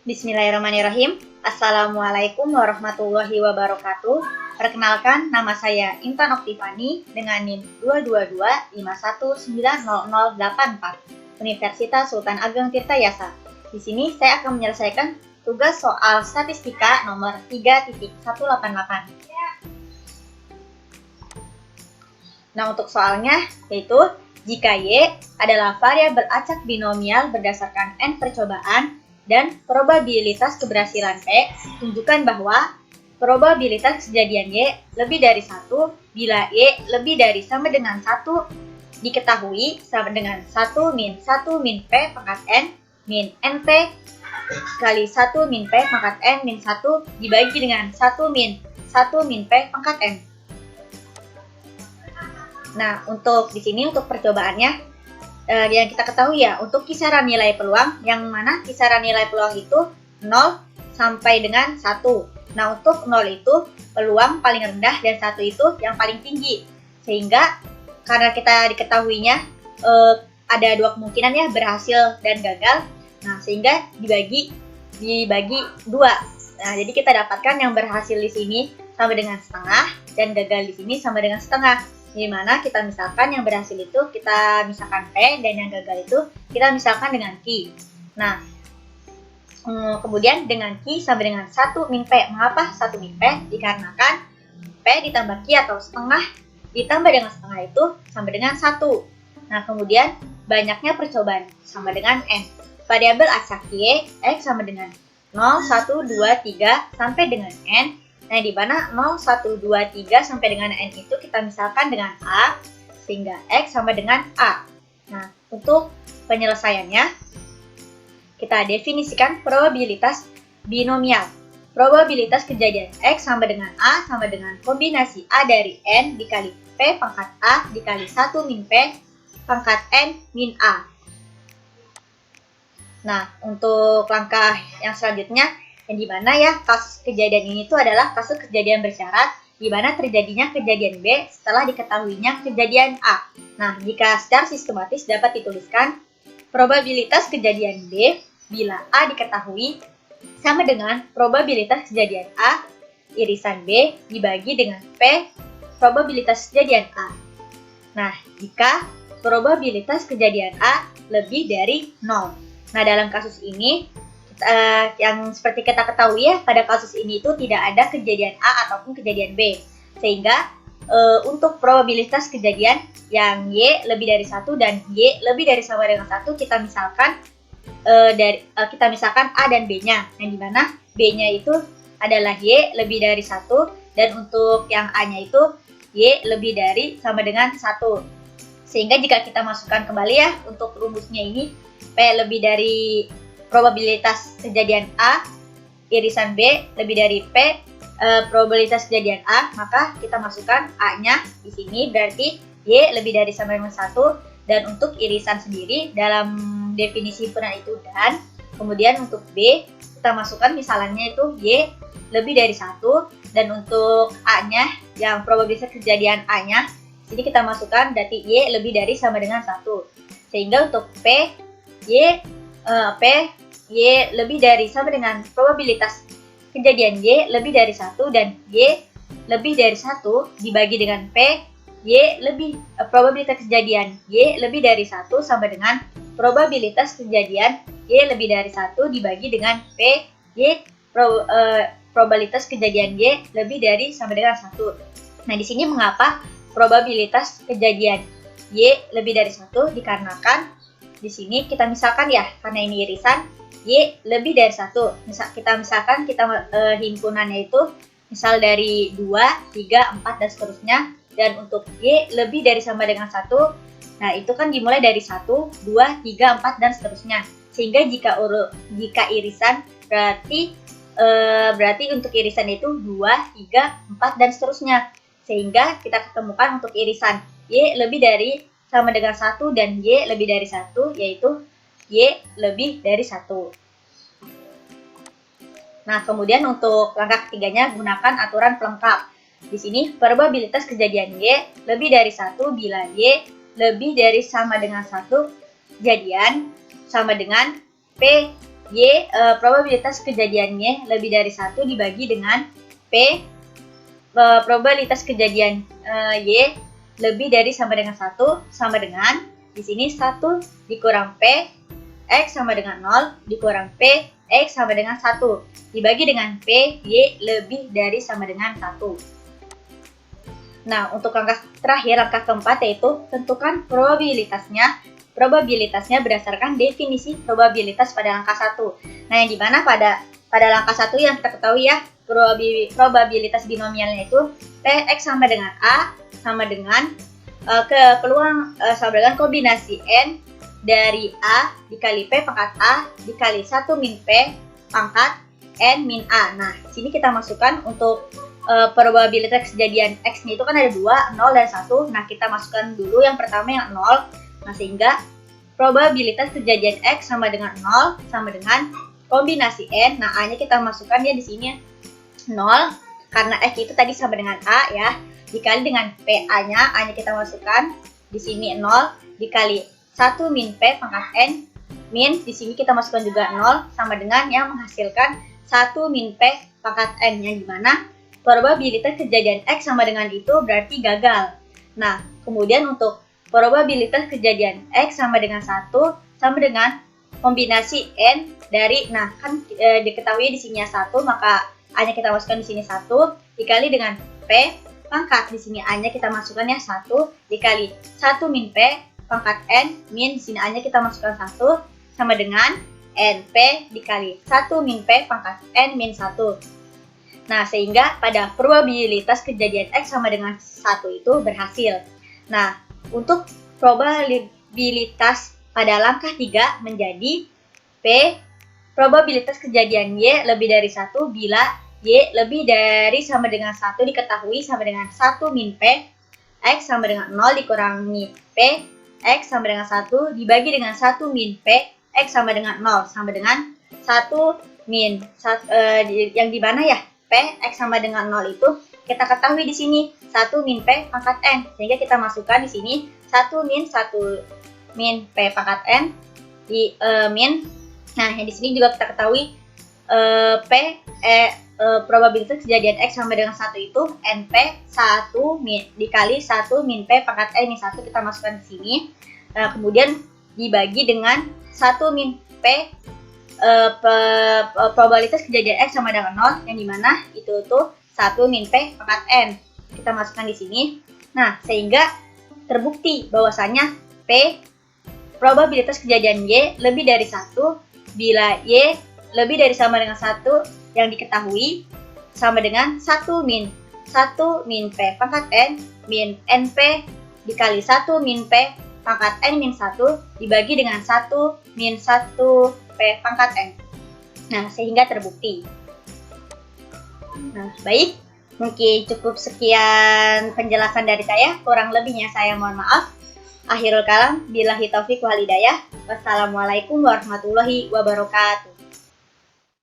Bismillahirrahmanirrahim. Assalamualaikum warahmatullahi wabarakatuh. Perkenalkan, nama saya Intan Oktifani dengan NIM 22251900084 Universitas Sultan Ageng Tirtayasa. Di sini saya akan menyelesaikan tugas soal statistika nomor 3.188. Nah, untuk soalnya yaitu jika Y adalah variabel acak binomial berdasarkan N percobaan dan probabilitas keberhasilan P, tunjukkan bahwa probabilitas kejadian Y lebih dari 1 bila Y lebih dari sama dengan 1 diketahui sama dengan 1 min P pangkat N min NP kali 1 min P pangkat N min 1 dibagi dengan 1 min P pangkat N. Nah, untuk di sini untuk percobaannya yang kita ketahui ya, untuk kisaran nilai peluang, yang mana kisaran nilai peluang itu 0 sampai dengan 1. Nah, untuk 0 itu peluang paling rendah dan 1 itu yang paling tinggi. Sehingga karena kita diketahuinya ada dua kemungkinan ya, berhasil dan gagal. Nah, sehingga dibagi 2. Nah, jadi kita dapatkan yang berhasil di sini sama dengan setengah dan gagal di sini sama dengan setengah. Di mana kita misalkan yang berhasil itu kita misalkan P dan yang gagal itu kita misalkan dengan Q. Nah, kemudian dengan Q sama dengan 1 min P. Mengapa 1 min P? Dikarenakan P ditambah Q atau setengah ditambah dengan setengah itu sama dengan 1. Nah, kemudian banyaknya percobaan sama dengan N. Variabel acak Y, X sama dengan 0, 1, 2, 3 sampai dengan N. Nah, di mana 0, 1, 2, 3 sampai dengan N itu kita misalkan dengan A, sehingga X sama dengan A. Nah, untuk penyelesaiannya, kita definisikan probabilitas binomial. Probabilitas kejadian X sama dengan A sama dengan kombinasi A dari N dikali P pangkat A dikali 1 min P pangkat N min A. Nah, untuk langkah yang selanjutnya, yang dimana ya kasus kejadian ini itu adalah kasus kejadian bersyarat di mana terjadinya kejadian B setelah diketahuinya kejadian A. Nah, jika secara sistematis dapat dituliskan probabilitas kejadian B bila A diketahui sama dengan probabilitas kejadian A irisan B dibagi dengan P probabilitas kejadian A. Nah, jika probabilitas kejadian A lebih dari 0. Nah, dalam kasus ini yang seperti kita ketahui ya, pada kasus ini itu tidak ada kejadian A ataupun kejadian B. Sehingga untuk probabilitas kejadian yang Y lebih dari 1 dan Y lebih dari sama dengan 1 kita misalkan kita misalkan A dan B-nya. Yang dimana B-nya itu adalah Y lebih dari 1 dan untuk yang A-nya itu Y lebih dari sama dengan 1. Sehingga jika kita masukkan kembali ya untuk rumusnya ini, P lebih dari probabilitas kejadian A irisan B lebih dari P probabilitas kejadian A, maka kita masukkan A-nya di sini berarti Y lebih dari sama dengan 1 dan untuk irisan sendiri dalam definisi himpunan itu dan kemudian untuk B kita masukkan misalnya itu Y lebih dari 1 dan untuk A-nya yang probabilitas kejadian A-nya jadi kita masukkan berarti Y lebih dari sama dengan 1 sehingga untuk P Y lebih dari sama dengan probabilitas kejadian Y lebih dari 1 dan Y lebih dari 1 dibagi dengan P probabilitas kejadian Y lebih dari 1 sama dengan probabilitas kejadian Y lebih dari 1 dibagi dengan P probabilitas kejadian Y lebih dari sama dengan 1. Nah, di sini mengapa probabilitas kejadian Y lebih dari 1 dikarenakan di sini kita misalkan ya karena ini irisan Y lebih dari 1. Kita misalkan himpunannya itu misal dari 2, 3, 4 dan seterusnya dan untuk Y lebih dari sama dengan 1. Nah, itu kan dimulai dari 1, 2, 3, 4 dan seterusnya. Sehingga jika irisan berarti untuk irisan itu 2, 3, 4 dan seterusnya. Sehingga kita ketemukan untuk irisan Y lebih dari sama dengan 1 dan Y lebih dari 1 yaitu Y lebih dari 1. Nah, kemudian untuk langkah ketiganya gunakan aturan pelengkap. Di sini probabilitas kejadian Y lebih dari 1 bila Y lebih dari sama dengan 1 kejadian sama dengan P probabilitas kejadian Y lebih dari 1 dibagi dengan P probabilitas kejadian Y lebih dari sama dengan 1 sama dengan di sini 1 dikurang P X sama dengan 0 dikurang P X sama dengan 1 dibagi dengan P Y lebih dari sama dengan 1. Nah, untuk langkah terakhir, langkah keempat yaitu tentukan probabilitasnya. Probabilitasnya berdasarkan definisi probabilitas pada langkah 1. Nah, yang dimana pada langkah 1 yang kita ketahui ya, probabilitas binomialnya itu Px sama dengan A sama dengan peluang sama dengan kombinasi N dari A dikali P pangkat A dikali 1 min P pangkat N min A. Nah, sini kita masukkan untuk probabilitas kejadian X-nya itu kan ada 2, 0 dan 1. Nah, kita masukkan dulu yang pertama yang 0. Nah, sehingga probabilitas kejadian X sama dengan 0 sama dengan kombinasi N. Nah, A-nya kita masukkan ya di sini 0 karena X itu tadi sama dengan A ya. Dikali dengan PA-nya, A-nya kita masukkan di sini 0 dikali 1 min P pangkat N min di sini kita masukkan juga 0 sama dengan yang menghasilkan 1 min P pangkat N, yang dimana probabilitas kejadian X sama dengan itu berarti gagal. Nah, kemudian untuk probabilitas kejadian X sama dengan 1 sama dengan kombinasi N dari, nah kan diketahui di sini 1, maka A-nya kita masukkan di sini 1 dikali dengan P pangkat di sini A-nya kita masukkan ya 1 dikali 1 min P pangkat N min di sini A-nya kita masukkan 1 sama dengan NP dikali 1 min P pangkat N min 1. Nah, sehingga pada probabilitas kejadian X sama dengan 1 itu berhasil. Nah, untuk probabilitas pada langkah 3 menjadi P probabilitas kejadian Y lebih dari 1 bila Y lebih dari sama dengan 1 diketahui sama dengan 1 min P X sama dengan 0 dikurangi P X sama dengan 1 dibagi dengan 1 min P X sama dengan 0 sama dengan 1 min yang di mana ya P X sama dengan 0 itu kita ketahui di sini 1 min P pangkat N, sehingga kita masukkan di sini 1 min P pangkat N di min. Nah, yang di sini juga kita ketahui probabilitas kejadian X sama dengan 1 itu NP 1 min dikali 1 min P pangkat N min 1 kita masukkan di sini. Nah, kemudian dibagi dengan 1 min P probabilitas kejadian X sama dengan 0, yang dimana itu tuh 1 min P pangkat N kita masukkan di sini. Nah, sehingga terbukti bahwasanya P probabilitas kejadian Y lebih dari 1 bila Y lebih dari sama dengan 1 yang diketahui sama dengan 1 min P pangkat N min NP dikali 1 min P pangkat N min 1 dibagi dengan 1 min 1 P pangkat N. Nah, sehingga terbukti. Nah, baik. Mungkin cukup sekian penjelasan dari saya. Kurang lebihnya saya mohon maaf. Akhirul kalam, billahi taufiq wal hidayah. Wassalamualaikum warahmatullahi wabarakatuh.